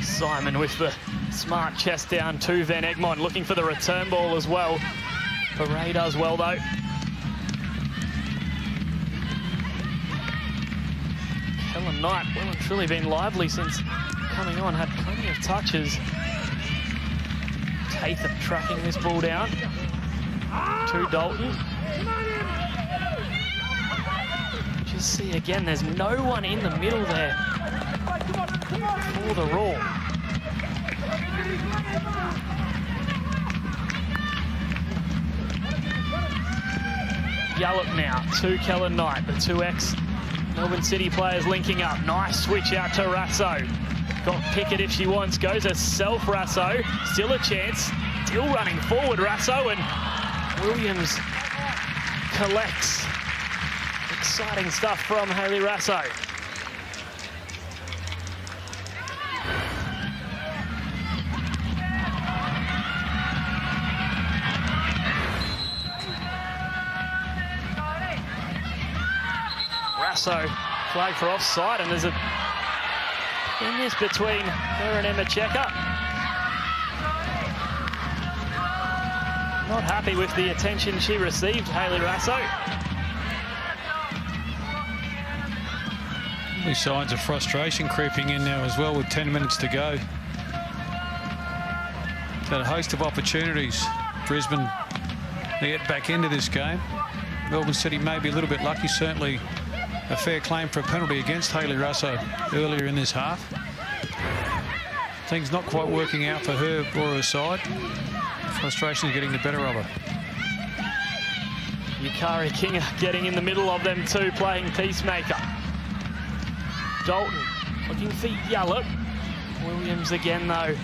Speaker 2: Simon with the smart chest down to Van Egmond, looking for the return ball as well. Beret does well though. Kellen Knight, well and truly been lively since coming on, had plenty of touches. Tatham tracking this ball down to Dalton. Just see again, there's no one in the middle there for the Raw. Yallop now to Kellen Knight, the two ex-Melbourne City players linking up. Nice switch out to Rasso. Got Pickett if she wants, goes herself Rasso. Still a chance, still running forward Rasso, and Williams collects. Exciting stuff from Hayley Rasso. Rasso flag for offside, and there's a in this between her and Emma Checker. Not happy with the attention she received, Hayley Rasso.
Speaker 1: Any signs of frustration creeping in now as well with 10 minutes to go. Had a host of opportunities. Brisbane to get back into this game. Melbourne City may be a little bit lucky, certainly a fair claim for a penalty against Hayley Rasso earlier in this half. Things not quite working out for her or her side. Frustration is getting the better of her.
Speaker 2: Yukari Kinga getting in the middle of them too, playing peacemaker. Dalton looking for Yallop. Williams again though,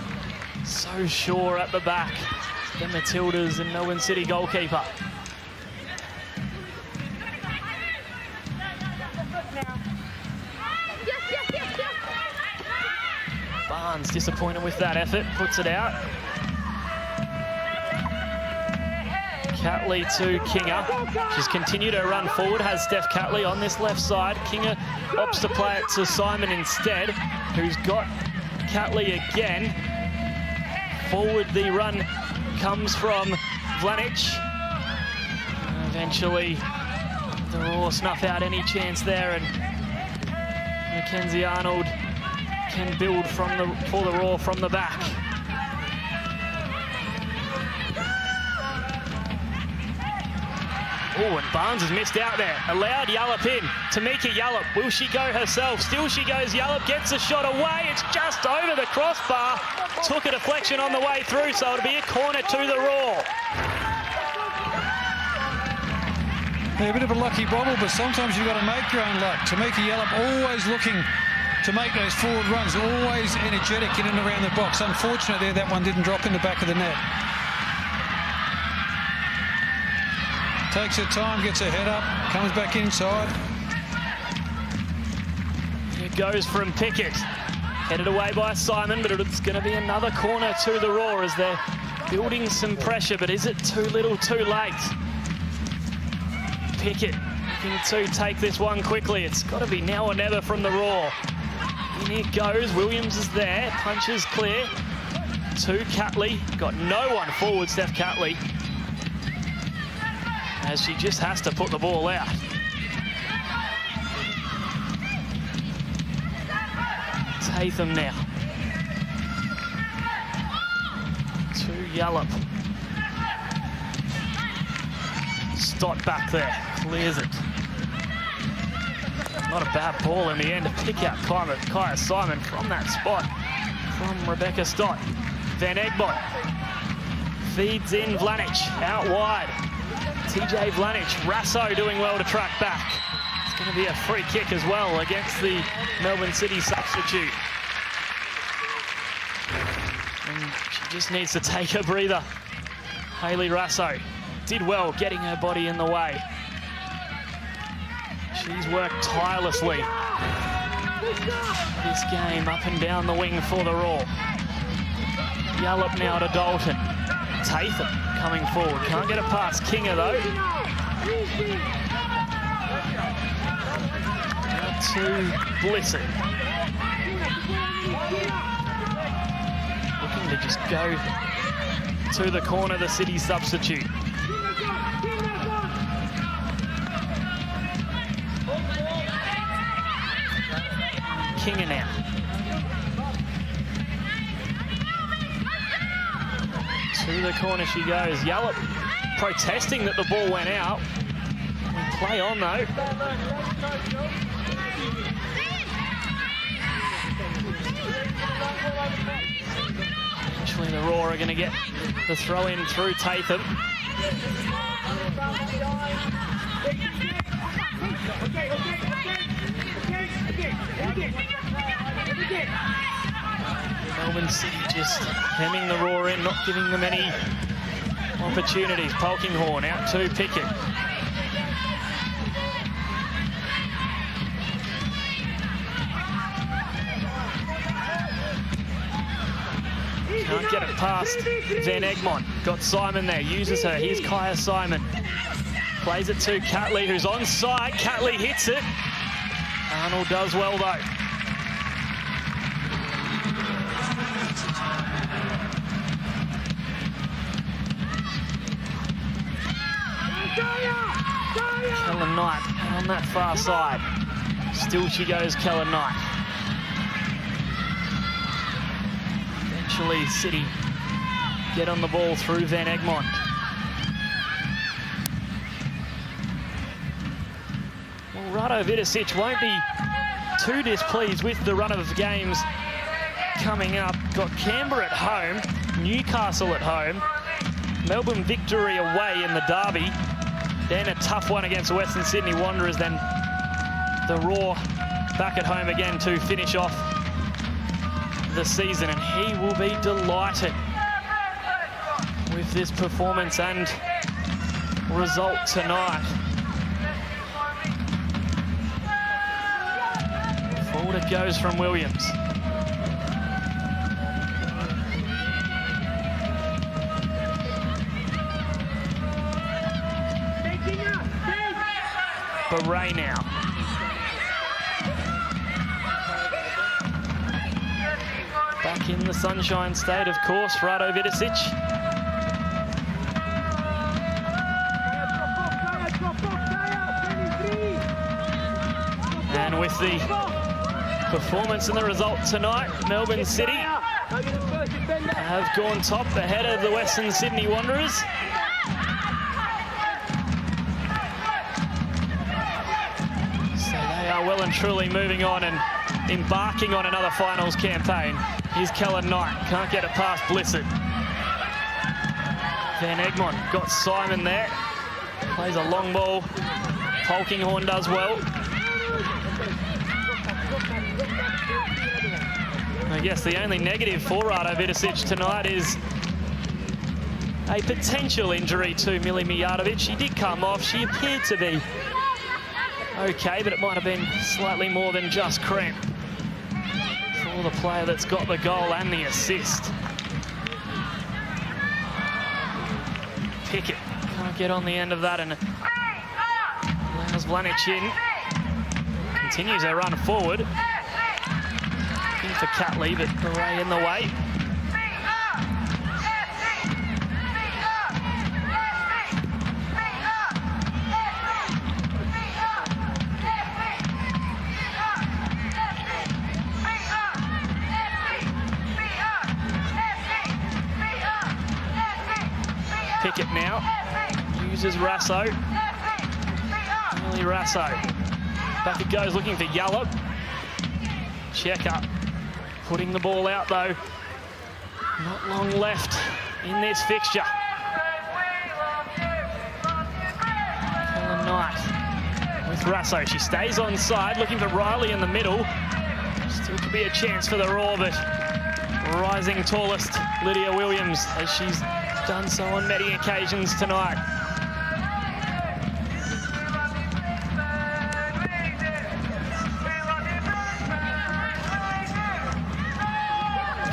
Speaker 2: so sure at the back. The Matildas and Melbourne City goalkeeper. Barnes disappointed with that effort, puts it out. Catley to Kinga. She's continued her run forward, has Steph Catley on this left side. Kinga opts to play it to Simon instead, who's got Catley again. Forward the run comes from Vlanich. Eventually, the Raw snuff out any chance there, and Mackenzie Arnold can build for the Raw from the back. Oh, and Barnes has missed out there. Allowed Yallop in. Tamika Yallop, will she go herself? Still she goes. Yallop gets a shot away. It's just over the crossbar. Took a deflection on the way through, so it'll be a corner to the Roar.
Speaker 1: Yeah, a bit of a lucky bobble, but sometimes you've got to make your own luck. Tamika Yallop always looking to make those forward runs, always energetic in and around the box. Unfortunately there, that one didn't drop in the back of the net. Takes her time, gets her head up, comes back inside.
Speaker 2: It goes from Pickett. Headed away by Simon, but it's going to be another corner to the Roar as they're building some pressure, but is it too little, too late? Pickett looking to take this one quickly. It's got to be now or never from the Roar. In it goes. Williams is there. Punches clear. To Catley. Got no one forward, Steph Catley. As she just has to put the ball out. Tatham now. To Yallop. Stott back there. Clears it. Not a bad ball in the end to pick out Kaya Simon from that spot from Rebecca Stott. Van Egmont feeds in Vlanic out wide. TJ Vlanic, Rasso doing well to track back. It's going to be a free kick as well against the Melbourne City substitute. And she just needs to take a breather. Hayley Rasso did well getting her body in the way. She's worked tirelessly this game up and down the wing for the Roar. Yallop now to Dalton. Tatham coming forward. Can't get it past Kinga though. Now to Blissett. Looking to just go to the corner, the City substitute. Kinga now. To the corner she goes. Yallop protesting that the ball went out. Play on though. Eventually the Roar are going to get the throw in through Tatham. Melbourne City just hemming the Roar in, not giving them any opportunities. Polkinghorne out to Pickett. Can't get it past Van Egmont. Got Simon there, uses her. Here's Kaya Simon. Plays it to Catley, who's onside. Catley hits it. Arnold does well though. Kellen Knight on that far side. Still she goes, Kellen Knight. Eventually City get on the ball through Van Egmont. Well, Rado Vidicic won't be too displeased with the run of games coming up. Got Canberra at home, Newcastle at home, Melbourne victory away in the derby, then a tough one against the Western Sydney Wanderers, then the Roar back at home again to finish off the season, and he will be delighted with this performance and result tonight. Forward it goes from Williams. Beret now. Back in the Sunshine State, of course, Rado Vidicic. And with the performance and the result tonight, Melbourne City have gone top ahead of the Western Sydney Wanderers. now well and truly moving on and embarking on another finals campaign. Here's Kellen Knight, can't get it past Blissett. Van Egmond got Simon there, plays a long ball. Polkinghorne does well. I guess the only negative for Rado Vidicic tonight is a potential injury to Mili Mijatovic. She did come off. She appeared to be okay, but it might have been slightly more than just cramp for the player that's got the goal and the assist. Pickett can't get on the end of that and allows Vlanic in. Continues their run forward. Looking for Catley, but Beret in the way. Pickett now uses Rasso. Nearly Rasso. Back it goes, looking for Yallop. Checker putting the ball out though. Not long left in this fixture. Kellen Knight with Rasso. She stays onside, looking for Riley in the middle. Still could be a chance for the Raw, but rising tallest Lydia Williams, as she's done so on many occasions tonight.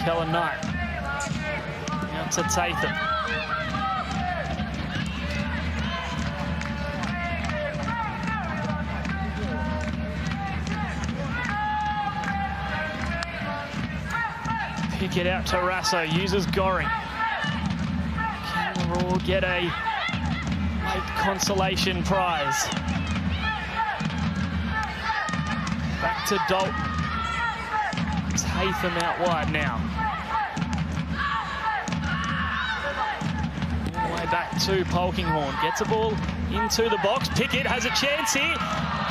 Speaker 2: Kellen Knight out to Tatham. Pick it out to Rasso, uses Goring. Will get a late consolation prize. Back to Dalton. Tatham out wide now. All the way back to Polkinghorne. Gets a ball into the box. Pickett has a chance here.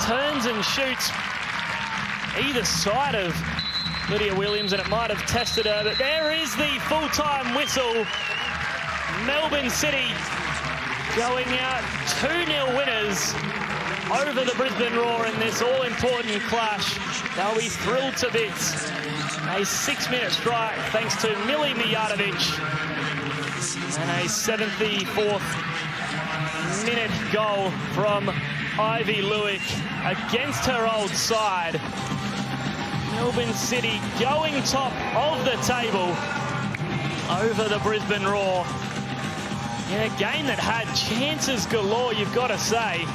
Speaker 2: Turns and shoots either side of Lydia Williams, and it might have tested her, but there is the full-time whistle. Melbourne City going out 2-0 winners over the Brisbane Roar in this all-important clash. They'll be thrilled to bits. A 6-minute strike thanks to Mili Mijatovic and a 74th minute goal from Ivy Lewick against her old side. Melbourne City going top of the table over the Brisbane Roar in a game that had chances galore, you've got to say.